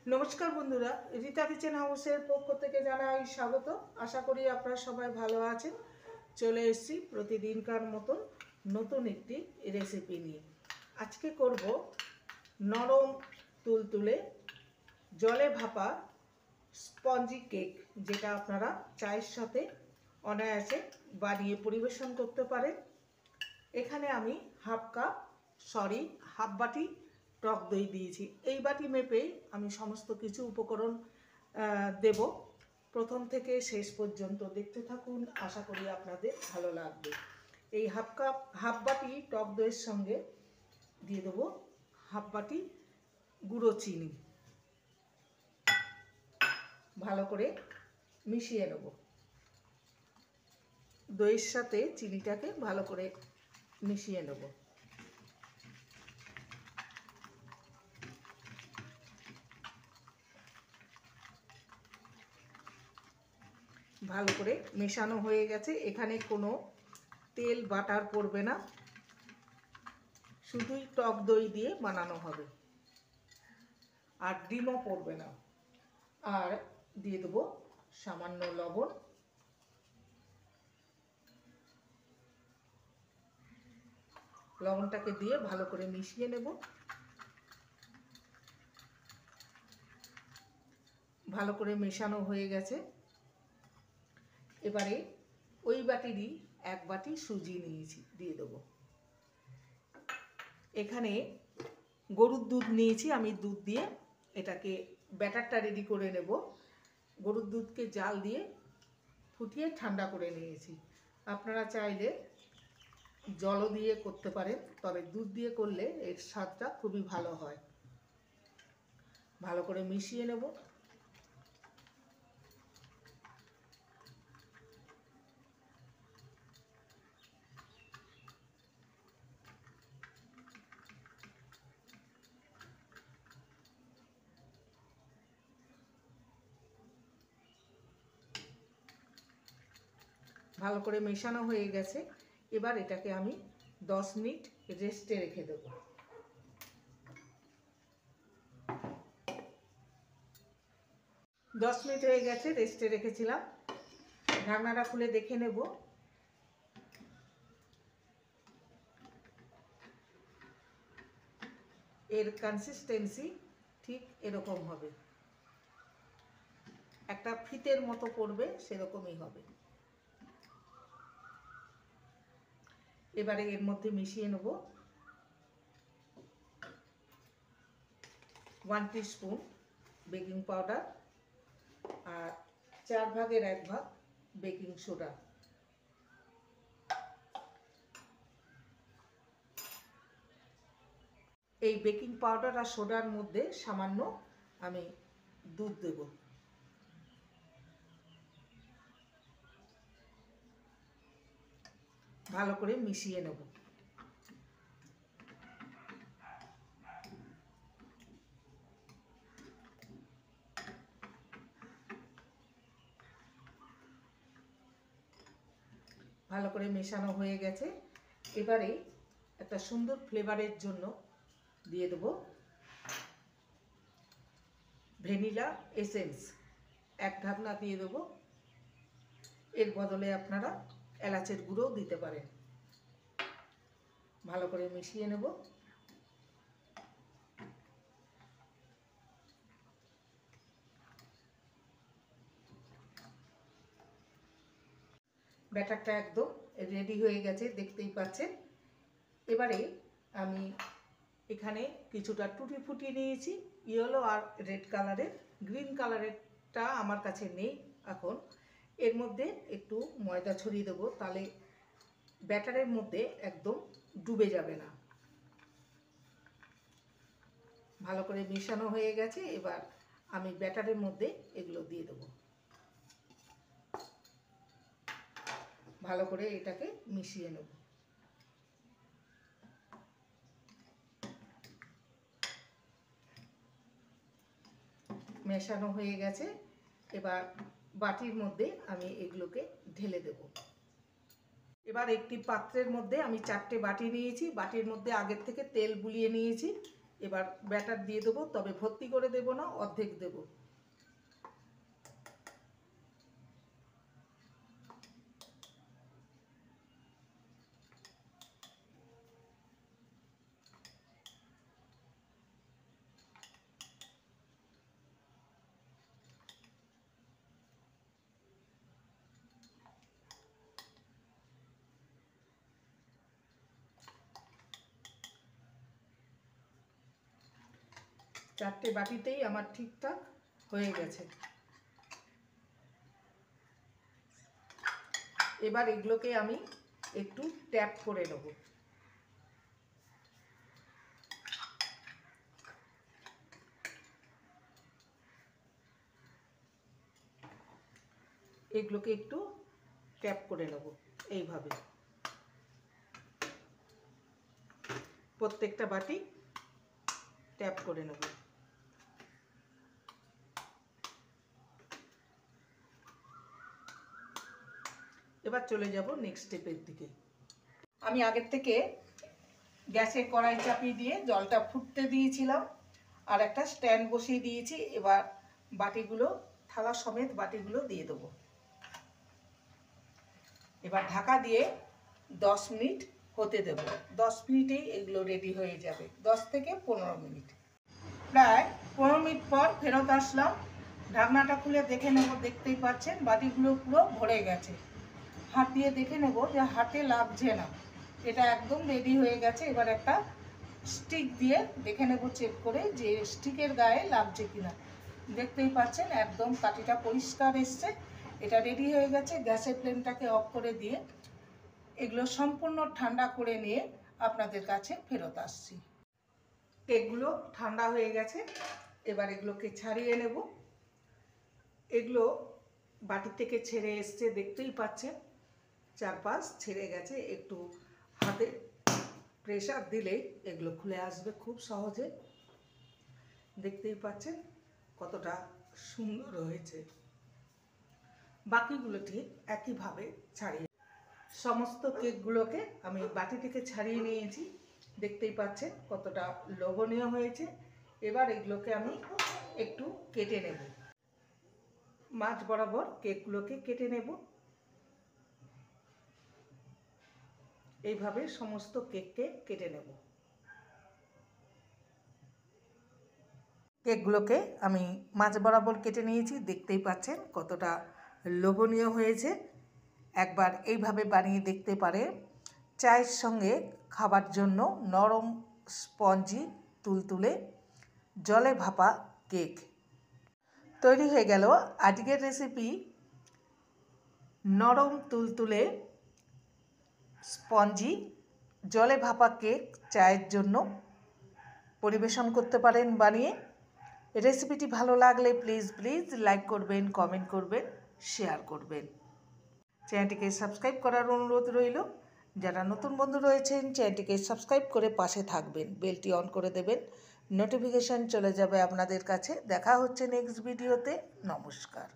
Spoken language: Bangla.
নমস্কার বন্ধুরা, রীতা কিচেন হাউসের পক্ষ থেকে জানাই স্বাগত। আশা করি আপনারা সবাই ভালো আছেন। চলে এসেছি প্রতিদিনকার মতন নতুন একটি রেসিপি নিয়ে। আজকে করব নরম তুলতুলে জলে ভাপা স্পঞ্জি কেক, যেটা আপনারা চায়ের সাথে অনায়াসে বানিয়ে পরিবেশন করতে পারেন। এখানে আমি হাফ বাটি টক দই দিয়েছি। এই বাটি মেপেই আমি সমস্ত কিছু উপকরণ দেব। প্রথম থেকে শেষ পর্যন্ত দেখতে থাকুন, আশা করি আপনাদের ভালো লাগবে। এই হাফ বাটি টক দইয়ের সঙ্গে দিয়ে দেবো হাফ বাটি গুঁড়ো চিনি। ভালো করে মিশিয়ে নেব। দইয়ের সাথে চিনিটাকে ভালো করে মিশিয়ে নেব। ভালো করে মেশানো হয়ে গেছে। এখানে কোনো তেল বাটার পড়বে না, শুধুই টক দই দিয়ে বানানো হবে, আর ডিমও পড়বে না। আর দিয়ে দেবো সামান্য লবণ। লবণটাকে দিয়ে ভালো করে মিশিয়ে নেব। ভালো করে মেশানো হয়ে গেছে। এবারে ওই বাটিরই এক বাটি সুজি নিয়েছি, দিয়ে দেবো। এখানে গরুর দুধ নিয়েছি আমি, দুধ দিয়ে এটাকে ব্যাটারটা রেডি করে নেব। গরুর দুধকে জাল দিয়ে ফুটিয়ে ঠান্ডা করে নিয়েছি। আপনারা চাইলে জলও দিয়ে করতে পারেন, তবে দুধ দিয়ে করলে এর স্বাদটা খুবই ভালো হয়। ভালো করে মিশিয়ে নেব। ভালো করে মেশানো হয়ে গেছে। এবার এটাকে আমি 10 মিনিট রেস্টে রেখে দেব। 10 মিনিট হয়ে গেছে, রেস্টে রেখেছিলাম। ঢাকনাটা খুলে দেখে নেব। এর কনসিস্টেন্সি ঠিক এরকম হবে, একটা ফিতের মতো পড়বে, সেরকমই হবে। এবারে এর মধ্যে মিশিয়ে নেব 1 টিস্পুন বেকিং পাউডার আর 4 ভাগের 1 ভাগ বেকিং সোডা। এই বেকিং পাউডার আর সোডার মধ্যে সামান্য আমি দুধ দেব। ভালো করে মিশিয়ে নেব। ভালো করে মেশানো হয়ে গেছে। এবারে একটা সুন্দর ফ্লেভারের জন্য দিয়ে দেব ভ্যানিলা এসেন্স। 1 ঢাকনা দিয়ে দেবো। এর বদলে আপনারা এলাচের গুঁড়োও দিতে পারেন। ভালো করে মিশিয়ে নেব। ব্যাটারটা একদম রেডি হয়ে গেছে, দেখতেই পাচ্ছেন। এবারে আমি এখানে কিছুটা টুটি ফুটি নিয়েছি, ইয়েলো আর রেড কালারের। গ্রিন কালারেরটা আমার কাছে নেই এখন। এর মধ্যে একটু ময়দা ছড়িয়ে দেবো, তাহলে ব্যাটারের মধ্যে একদম ডুবে যাবে না। ভালো করে মেশানো হয়ে গেছে। এবার আমি ব্যাটারের মধ্যে এগুলো দিয়ে দেবো। ভালো করে এটাকে মিশিয়ে নেব। মেশানো হয়ে গেছে। এবার বাটির মধ্যে আমি এগুলোকে ঢেলে দেব। এবার একটি পাত্রের মধ্যে আমি 4টে বাটি নিয়েছি। বাটির মধ্যে আগের থেকে তেল বুলিয়ে নিয়েছি। এবার ব্যাটার দিয়ে দেবো, তবে ভর্তি করে দেব না, অর্ধেক দেব। চারটে বাটিতেই আমার ঠিকঠাক হয়ে গেছে। এবার এগুলোকে আমি একটু ট্যাপ করে নেব। এগুলোকে একটু ট্যাপ করে নেব এইভাবে। প্রত্যেকটা বাটি ট্যাপ করে নেব। এবার চলে যাব নেক্সট স্টেপের দিকে। আমি আগের থেকে গ্যাসে কড়াই চাপিয়ে দিয়ে জলটা ফুটতে দিয়েছিলাম, আর একটা স্ট্যান্ড বসিয়ে দিয়েছি। এবার বাটিগুলো, থালা সমেত বাটিগুলো দিয়ে দেবো। এবার ঢাকা দিয়ে 10 মিনিট হতে দেব। 10 মিনিটেই এগুলো রেডি হয়ে যাবে, 10 থেকে 15 মিনিট। প্রায় 15 মিনিট পর ফেরত আসলাম। ঢাকনাটা খুলে দেখে নেব, দেখতেই পাচ্ছেন বাটিগুলো পুরো ভরে গেছে। হাত দিয়ে দেখে নেব যে হাতে লাগছে না, এটা একদম রেডি হয়ে গেছে। এবার একটা স্টিক দিয়ে দেখে নেব, চেক করে যে স্টিকের গায়ে লাগছে কিনা। দেখতেই পাচ্ছেন একদম কাঠিটা পরিষ্কার এসছে। এটা রেডি হয়ে গেছে। গ্যাসের ফ্লেমটাকে অফ করে দিয়ে এগুলো সম্পূর্ণ ঠান্ডা করে নিয়ে আপনাদের কাছে ফেরত আসছি। কেকগুলো ঠান্ডা হয়ে গেছে, এবার এগুলোকে ছাড়িয়ে নেব। এগুলো বাটি থেকে ছেড়ে এসছে, দেখতেই পাচ্ছেন চারপাশ ছেড়ে গেছে। একটু হাতে প্রেসার দিলেই এগুলো খুলে আসবে খুব সহজে। দেখতেই পাচ্ছেন কতটা সুন্দর হয়েছে। বাকিগুলো ঠিক একইভাবে ছাড়িয়ে, সমস্ত কেকগুলোকে আমি বাটি থেকে ছাড়িয়ে নিয়েছি। দেখতেই পাচ্ছেন কতটা লোভনীয় হয়েছে। এবার এগুলোকে আমি একটু কেটে নেব, মাঝ বরাবর কেকগুলোকে কেটে নেব। এইভাবে সমস্ত কেককে কেটে নেব। কেকগুলোকে আমি মাঝ বরাবর কেটে নিয়েছি, দেখতেই পাচ্ছেন কতটা লোভনীয় হয়েছে। একবার এইভাবে বানিয়ে দেখতে পারে। চায়ের সঙ্গে খাবার জন্য নরম স্পঞ্জি তুলতুলে জলে ভাপা কেক তৈরি হয়ে গেল। আজকের রেসিপি নরম তুলতুলে স্পঞ্জি জলে ভাপা কেক চায়ের জন্য পরিবেশন করতে পারেন বানিয়ে। রেসিপিটি ভালো লাগলে প্লিজ লাইক করবেন, কমেন্ট করবেন, শেয়ার করবেন। চ্যানেলটিকে সাবস্ক্রাইব করার অনুরোধ রইল। যারা নতুন বন্ধু রয়েছেন চ্যানেলটিকে সাবস্ক্রাইব করে পাশে থাকবেন, বেলটি অন করে দেবেন, নোটিফিকেশান চলে যাবে আপনাদের কাছে। দেখা হচ্ছে নেক্সট ভিডিওতে। নমস্কার।